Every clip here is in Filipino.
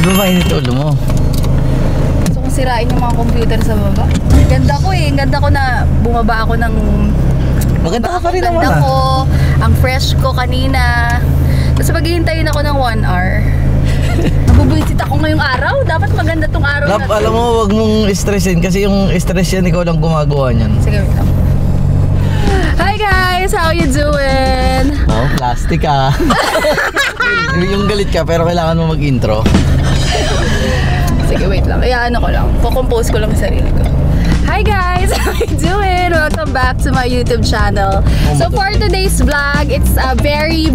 ba mainit ulo mo? Gusto kong sirain yung mga computer sa baba. Ganda ko eh. Ganda ko na bumaba ako ng... Maganda ka pa rin naman Ganda ko. Ang fresh ko kanina. Tapos maghihintayin ako ng 1 hour. Nabubuisit ako ngayong araw. Dapat maganda tong araw na. Alam mo, wag mong stressin kasi yung stress yan, ikaw lang gumagawa niyan. Sige, wait lang. Hi guys! How you doing? Oh, plastic ah. Yung galit ka pero kailangan mo mag-intro. Sige, wait lang. Kaya ano ko lang. Kukompose ko lang yung sarili ko. Hi guys! How you doing? Welcome back to my YouTube channel. So for today's vlog, it's a very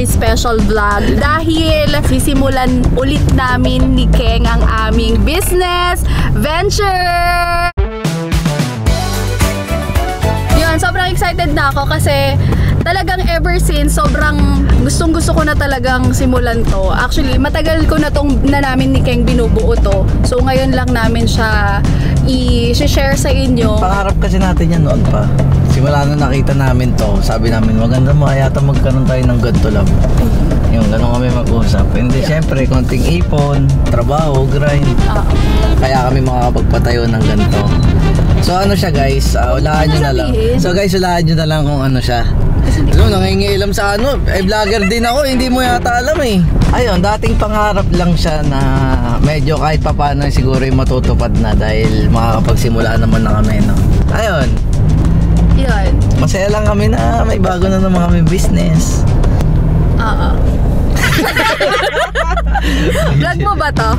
special vlog dahil sisimulan ulit namin ni Keng ang aming business venture! Yun, sobrang excited na ako kasi talagang ever since, sobrang gustong-gusto ko na talagang simulan to. Actually, matagal ko na namin ni Keng binubuo to. So ngayon lang namin siya i-share sa inyo. Pangarap kasi natin yan noon pa. Simula na nakita namin to, sabi namin maganda mo yata magkaroon tayo ng ganito lang. Yung ganun kami mag-usap. Hindi, syempre, konting ipon, trabaho, grind. Kaya kami makakapagpatayo ng ganito. So ano siya guys, ulaan nyo na lang. So guys, ulaan nyo na lang kung ano siya. Alam, nangingialam sa ano, vlogger din ako, hindi mo yata alam eh. Ayun, dating pangarap lang siya na medyo kahit papaano siguro yung matutupad na dahil makakapagsimula naman na kami, no? Ayun. Yun. Masaya lang kami na may bago na naman kami business. Vlog mo ba to?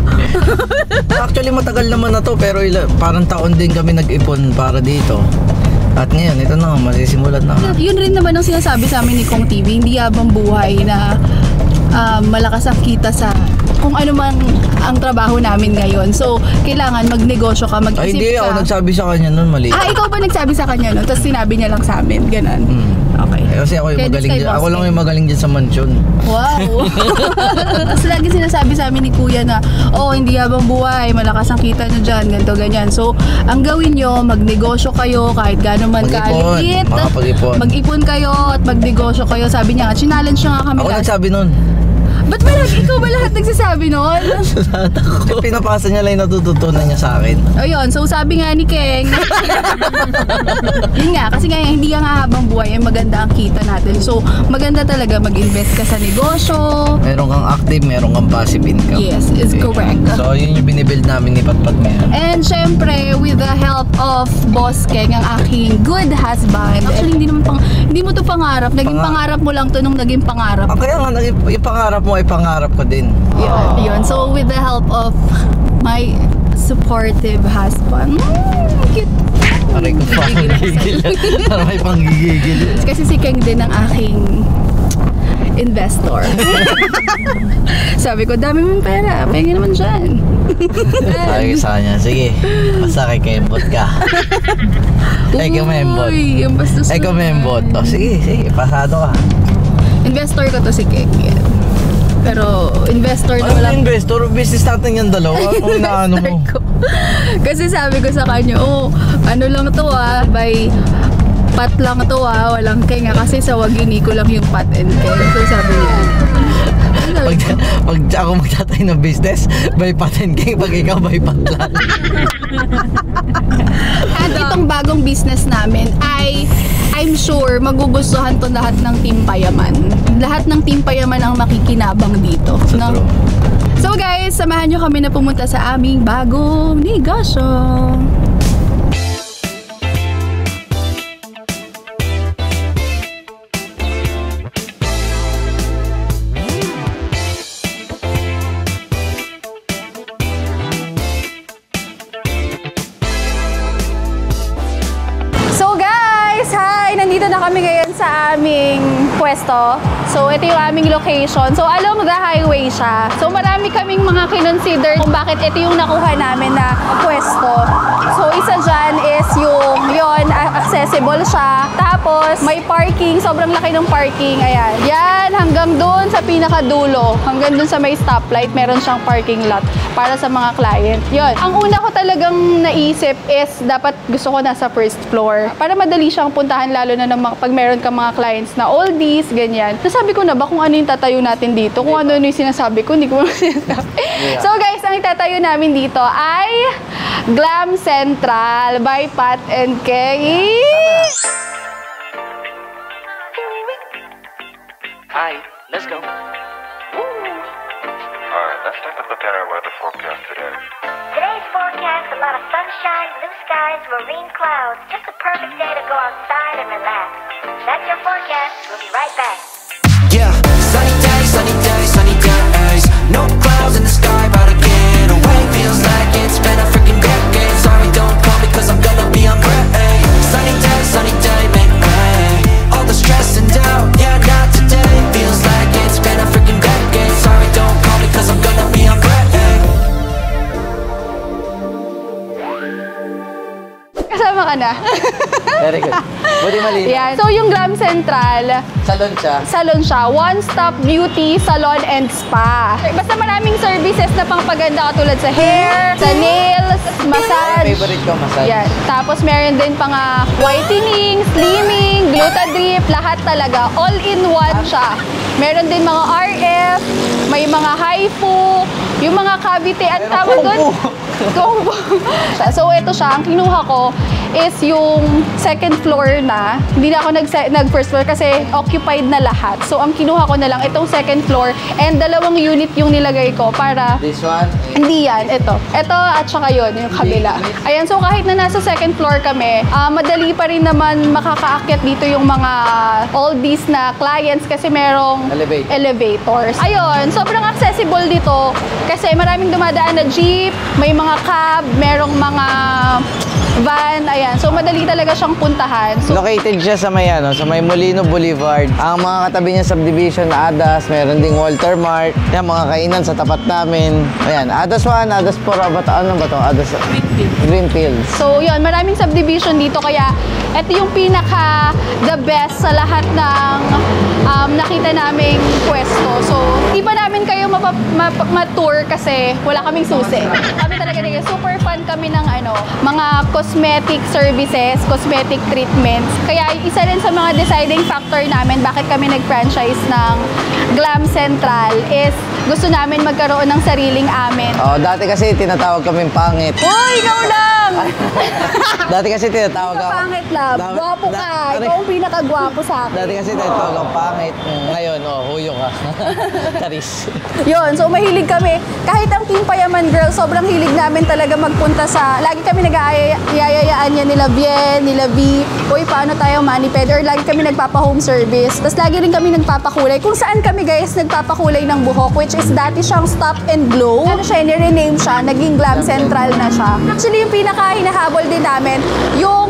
Actually matagal naman na to pero parang taon din kami nag-ipon para dito. At ngayon, ito na, masisimulan na. Yun rin naman ang sinasabi sa amin ni Kong TV, hindi habang buhay na malakas ang kita sa kung ano man ang trabaho namin ngayon. So, kailangan magnegosyo ka, mag-isip ka. Ay, hindi, ako nagsabi sa kanya nun, mali. Ikaw ba nagsabi sa kanya nun? Tapos sinabi niya lang sa amin, ganun. Okay. Kasi ako yung magaling dyan. Ako lang yung magaling dyan sa mansyon. Wow! Tapos lagi sinasabi sa amin ni Kuya na, hindi habang buhay, malakas ang kita nyo dyan, ganito, ganyan. So, ang gawin nyo, magnegosyo kayo, kahit gano'n man kaliit. Mag-ipon kayo at magnegosyo kayo. Sabi niya, challenge niya nga kami. Ako nagsabi nun. Ba't ba ikaw ba lahat nagsasabi nun? Pinapasa niya lang yung natututunan niya sa akin. Ayun, so sabi nga ni Keng, yun nga, kasi nga hindi nga habang buhay ay maganda ang kita natin. So, maganda talaga mag-invest ka sa negosyo. Meron kang active, meron kang passive income. Yes, is correct. So, yun yung binibuild namin ni Patpat ngayon. And syempre, with the help of Boss Keng, ang aking good husband. Actually, hindi mo to pangarap. Naging pangarap mo lang to nung naging pangarap. Kaya nga, yung pangarap mo ay pangarap ko din. Yun. So, with the help of my supportive husband. Cute. Aray ko pa, panggigil. Aray panggigil. Kasi si Keng din ang aking investor. Sabi ko, dami mong pera. Pengi naman dyan. Sabi ko sa kanya, sige, basta kay Kembot ka. Ay, kumembot. Ay, kumembot. Sige, pasado ka. Investor ko to si Keng. Pero investor na wala. Investor? Business natin yung dalawa. Kung inaano mo. Kasi sabi ko sa kanya, ano lang to by pat lang to walang Keng kasi sa Wagini ko lang yung pat and Keng. So sabi niya, pag ako magtatay ng business, by pat and Keng, pag ikaw by pat lang. At itong bagong business namin ay I'm sure magugustuhan to lahat ng Team Payaman. Lahat ng Team Payaman ang makikinabang dito. No? So guys, samahan nyo kami na pumunta sa aming bagong negosyo. Nandito na kami ngayon sa aming pwesto. So, ito yung aming location. So, along the highway siya. So, marami kaming mga kinonsider kung bakit ito yung nakuha namin na pwesto. So, isa dyan is yung accessible siya. Tapos, may parking. Sobrang laki ng parking. Ayan. Yan, hanggang doon sa pinakadulo. Hanggang doon sa may stoplight, meron siyang parking lot para sa mga client. Yun. Ang una ko talagang naisip is dapat gusto ko nasa first floor. Para madali siyang puntahan lalo na pag meron ka mga clients na oldie trees, ganyan. Nasabi ko na ba kung ano yung tatayo natin dito? Kung ano yung sinasabi ko, hindi ko sinasabi. So guys, ang itatayo namin dito ay Glam Central by Pat and Kay. Hi, let's go. Alright, let's take a look at our weather forecast today. Today's forecast, a lot of sunshine, blue skies, marine clouds. Just a perfect day to go outside and relax. That's your forecast. We'll be right back. Yeah, sunny days, sunny days, sunny days. No clouds in the sky, about to get away. Feels like it's been a freaking decade. Sorry, don't call me cause I'm gonna be on break. Sunny day, make way. All the stress and doubt, yeah, not today. Feels like it's been a freaking decade. Sorry, don't call me cause I'm gonna be on break. Kasama ka na. Very good. Buti mali. Yan. So yung Glam Central, Salon siya. salon siya. One-stop beauty, salon, and spa. Basta maraming services na pangpaganda katulad sa hair, sa nails, massage. Favorite ko, massage. Yan. Tapos meron din pang whitening, slimming, glutadrip, lahat talaga. All-in-one siya. Meron din mga RF, may mga HIFU, yung mga cavity, at tawag doon. Combo. So ito siya, ang kinuha ko is yung second floor na. Hindi na ako nag-first floor kasi occupied na lahat. So ang kinuha ko na lang itong second floor and 2 unit yung nilagay ko para This one? hindi yan, ito. Ito at saka yun, yung kabila. Ayan, so kahit na nasa second floor kami, madali pa rin naman makakaakyat dito yung mga oldies na clients kasi merong elevators. Ayun, sobrang accessible dito kasi maraming dumadaan na jeep, may mga cab, merong mga van, ayan. So madali talaga siyang puntahan. So, Located siya sa may, sa may Molino Boulevard. Ang mga katabi niya subdivision, Adas, meron ding Walter Mart. Yan, mga kainan sa tapat namin. Ayan, Adas 1, Adas 4, ano ba ito? Adas Greenfields. So yun, maraming subdivision dito kaya ito yung pinaka the best sa lahat ng nakita naming pwesto. So hindi pa namin kayo ma-tour kasi wala kaming susi. Kami talaga super fun kami ng mga cosmetic services, cosmetic treatments. Kaya isa rin sa mga deciding factor namin bakit kami nag-franchise ng Glam Central is gusto namin magkaroon ng sariling amin. Oh, dati kasi tinatawag kaming pangit. Hoy, ikaw lang! Dati kasi tinatawag ako. Pangit, love. Gwapo ka. Ikaw ang pinakagwapo sa akin. Dati kasi tinatawag ako pangit. Ngayon, huyo ka. Charis. Yun, so mahilig kami. Kahit ang Team Payaman Girl, sobrang hilig namin talaga magpunta sa... Lagi kami nag-aayayaan niya nila Bien, nila V. Uy, paano tayo maniped? Or lagi kami nagpapa-home service. Tapos lagi rin kami nagpapakulay. Kung saan kami guys nagpapakulay ng buhok, which is dati siyang Stop and Glow. Ano siya, nire-rename siya, naging Glam Central na siya. Actually, yung pinaka-hinahabol din namin, yung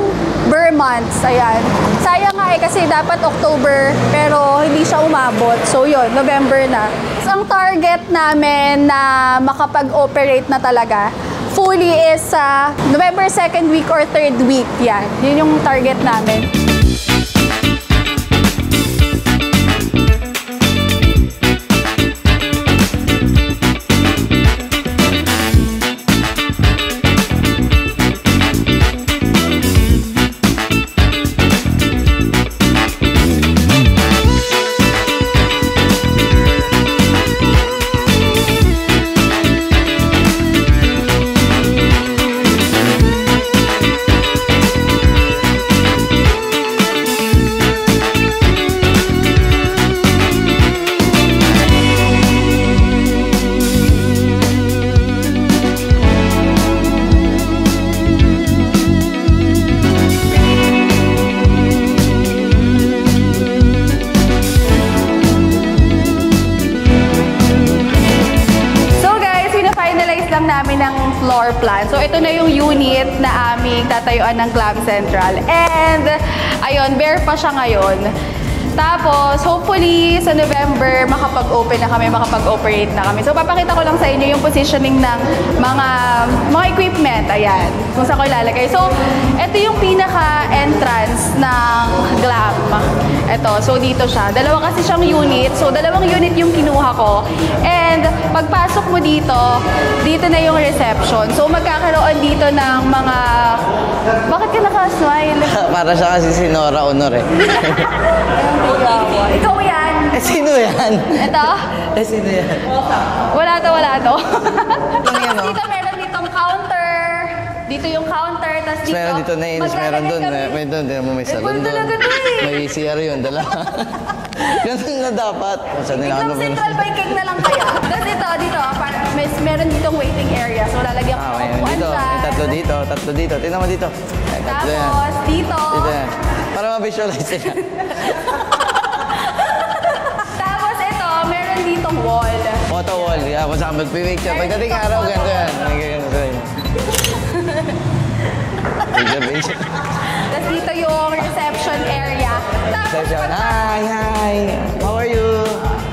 Burr months, ayan. Sayang nga kasi dapat October, pero hindi siya umabot. So yun, November na. So, ang target namin na makapag-operate na talaga, fully is sa November 2nd week or 3rd week. Yan, yun yung target namin. Floor plan. So, ito na yung unit na aming tatayuan ng Glam Central. And, ayun, bare pa siya ngayon. Tapos, hopefully, sa November, makapag-open na kami, makapag-operate na kami. So, papakita ko lang sa inyo yung positioning ng mga equipment. Ayan, kung saan ko ilalagay. So, ito yung pinaka-entrance ng Glam. Ito, so dito siya. Dalawa kasi siyang unit. So, 2 unit yung kinuha ko. And, pagpasok mo dito, dito na yung reception. So, magkakaroon dito ng mga... Bakit ka naka-smile? Para siya kasi si Nora Honor eh. Ikaw yan. Eh, sino yan? Ito? Eh, sino yan? Wala to. Lang yan, Tapos oh. dito meron ditong counter. Dito yung counter. Tapos dito. Meron dito na inis, meron doon. May doon, mo may salon full doon. talaga to eh. May CR yun, dala. Ganun na dapat. Saan nila Club Central by Cake na lang kaya. Tapos dito, meron ditong waiting area. So lalagyan ko ng May upuan dito, dyan. may tatlo dito. Tingnan mo dito. Ay, tatlo yan. Tapos dito. Dito yan. Para ma-visualize nila. Tapos ito, meron ditong wall. Photo wall. Yeah, kung saan magpipicture. Pagdating araw, ganito yan. May ganito yan. Picture. Tapos dito yung reception area. Tapos Hi. How are you?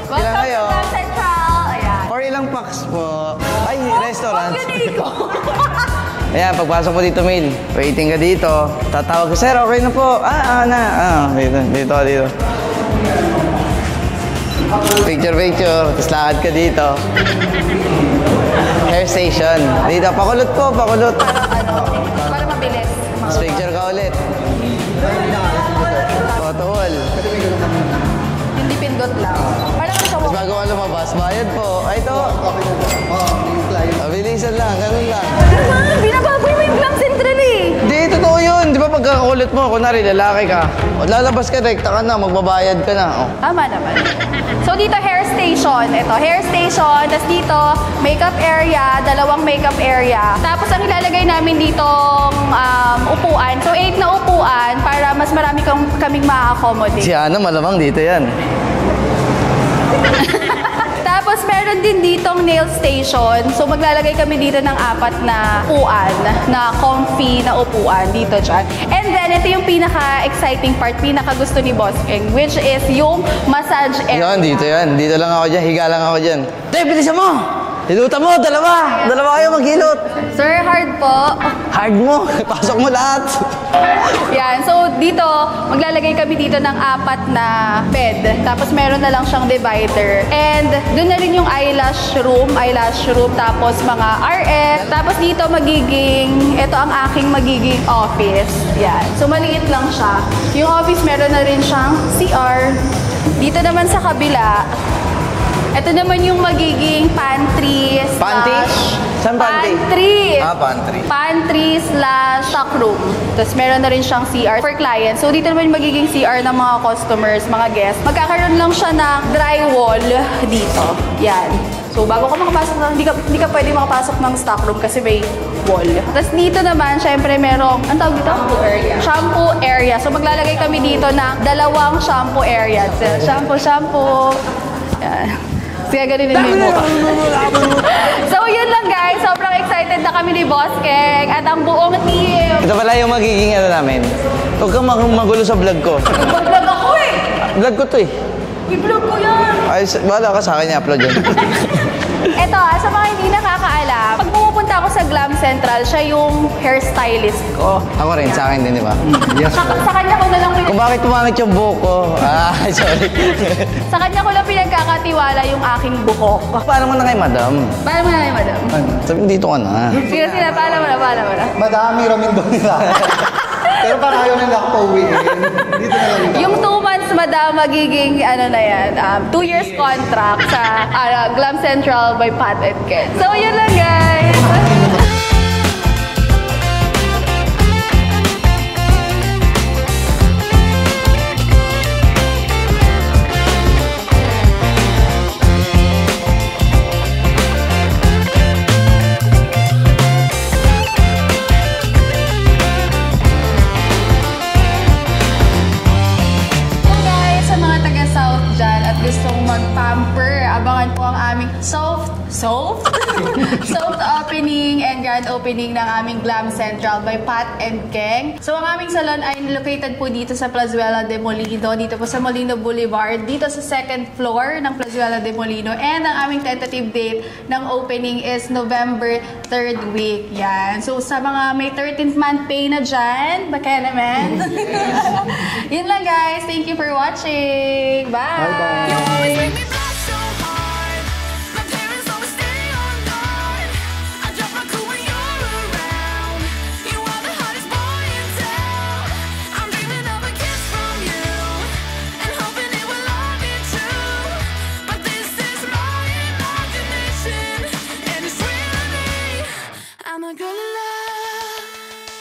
Ilan welcome kayo? to Club Central. Ayan. For ilang packs po? Ay, restaurant. Huwag yun, Nico. Ayan, pagpasok mo dito, Mil. Waiting ka dito. Tatawag ka, sir, okay na po. Dito. Picture. Tapos lakad ka dito. Hair station. Dito, pakulot po. Para mabilis. Tapos picture ka ulit. Photo wall. Hindi pindot lang. Parang sa Tapos wall. bago ka lumabas, bayad po. Ay, ito. Mabilisan lang, ganun lang. Binababoy mo yung Glam Central eh. Di, totoo yun. Di ba pagkakakulit mo, kunwari lalaki ka, lalabas ka, rekta ka na, magbabayad ka na. Oh. Tama naman. So dito hair station. Ito, hair station. Tapos dito, makeup area, 2 makeup area. Tapos ang ilalagay namin ditong upuan. So 8 na upuan para mas marami kaming ma-accommodate. Si Ana, malamang dito yan. Tapos meron din ditong nail station. So maglalagay kami dito ng 4 na upuan, na comfy na upuan dito dyan. And then ito yung pinaka-exciting part, pinaka-gusto ni Boss King, which is yung massage area. Yan, dito yan. Dito lang ako dyan. Higa lang ako dyan. Dave, bilisan mo! Hilutan mo, dalawa kayo maghilot. Sir, hard po. Hard mo, pasok mo lahat. Yan. So, dito, maglalagay kami dito ng 4 na bed. Tapos, meron na lang siyang divider. And, doon na rin yung eyelash room, tapos mga RF. Tapos, dito ito ang aking magiging office. Yan. So, maliit lang siya. Yung office, meron na rin siyang CR. Dito naman sa kabila, ito naman yung magiging pantry. Panty? Saan panty? Pantry. Pantry. Pantry/stockroom. Tapos meron na rin siyang CR for clients. So dito naman yung magiging CR ng mga customers, mga guests. Magkakaroon lang siya ng drywall dito. Yan. So bago ka makapasok hindi ka pwede makapasok ng stockroom kasi may wall. Tapos dito naman, syempre merong, ang tawag dito? Shampoo area. So maglalagay kami dito ng 2 shampoo area. Shampoo. Yan. Sige, ganun yung mukha. So, yun lang guys. Sobrang excited na kami ni Boss Keng at ang buong team. Ito pala yung magiging namin. Huwag kang magulo sa vlog ko. Nag-vlog ako eh. Vlog ko to eh. I-vlog ko yan. Ay, bahala ka sa akin, i-upload yan. Eto sa mga hindi nakakaalam, pag pumupunta ako sa Glam Central, siya yung hairstylist ko. Ako rin, sa akin din, di ba? Yes. Sa kanya ko na lang Kung bakit pumangit yung buhok ko. Sorry. sa kanya ko lang pinagkakatiwala yung aking buhok. Paano mo na kay madam? Paano mo na yun, madam? Sabi, dito ka na. Sige, paano mo na. Madami ramin doon nila. Pero parang ayaw nila ako pauwiin. Dito na lang. Yung 2 months, madam, magiging, 2 years contract sa Glam Central by Pat and Ken. So, yun lang, guys. Gustong mag-pamper, abangan po ang aming soft opening and grand opening ng aming Glam Central by Pat and Keng. So, ang aming salon ay located po dito sa Plazuela de Molino, dito po sa Molino Boulevard, dito sa 2nd floor ng Plazuela de Molino. And ang aming tentative date ng opening is November 3rd week. Yan. So, sa mga may 13th month pay na dyan, baka naman. Yun lang guys. Thank you for watching. Bye! Bye-bye! You always make me blush so hard. My parents always stay on guard. I drop my cool when you're around. You are the hottest boy in town. I'm dreaming of a kiss from you and hoping it will last. girl